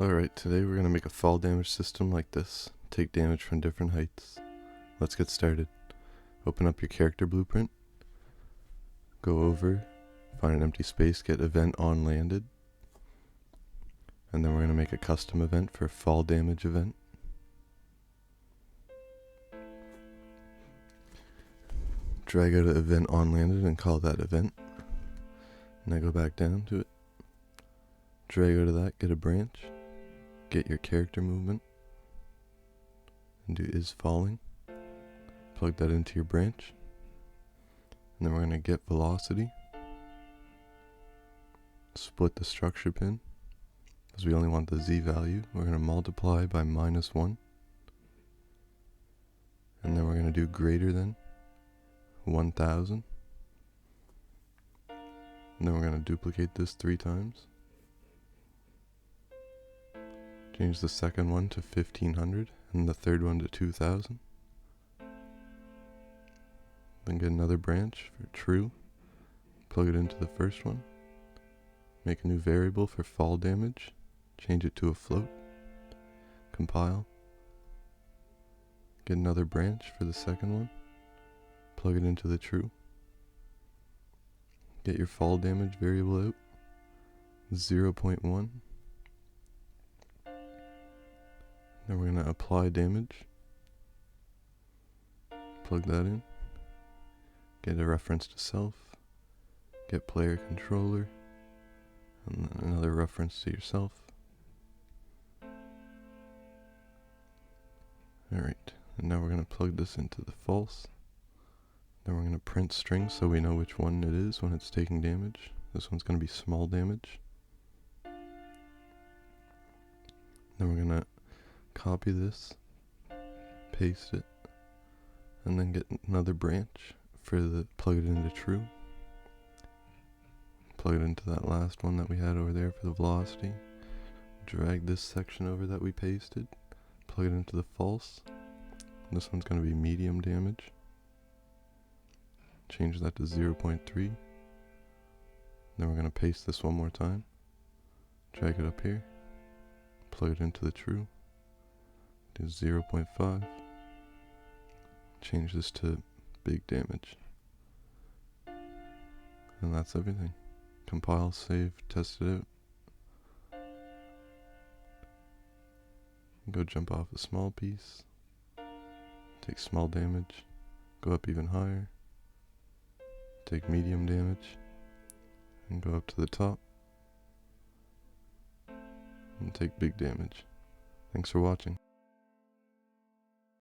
Alright, today we're going to make a fall damage system like this. Take damage from different heights. Let's get started. Open up your character blueprint. Go over, find an empty space, get event on landed. And then we're going to make a custom event for fall damage event. Drag out an event on landed and call that event. And then go back down to it. Drag out of that, get a branch. Get your character movement. And do is falling. Plug that into your branch. And then we're going to get velocity. Split the structure pin. Because we only want the z value. We're going to multiply by -1. And then we're going to do greater than 1000. And then we're going to duplicate this 3 times. Change the second one to 1500 and the third one to 2000. Then get another branch for true. Plug it into the first one. Make a new variable for fall damage. Change it to a float. Compile. Get another branch for the second one. Plug it into the true. Get your fall damage variable out. 0.1. Then we're going to apply damage. Plug that in. Get a reference to self. Get player controller. And then another reference to yourself. Alright, and now we're going to plug this into the false. Then we're going to print string so we know which one it is when it's taking damage. This one's going to be small damage. Then we're going to copy this, paste it, and then get another branch for the plug it into true. Plug it into that last one that we had over there for the velocity. Drag this section over that we pasted. Plug it into the false. This one's going to be medium damage. Change that to 0.3. Then we're going to paste this one more time. Drag it up here. Plug it into the true. Do 0.5. Change this to big damage. And that's everything. Compile, save, test it out. Go jump off a small piece. Take small damage. Go up even higher. Take medium damage. And go up to the top. And take big damage. Thanks for watching.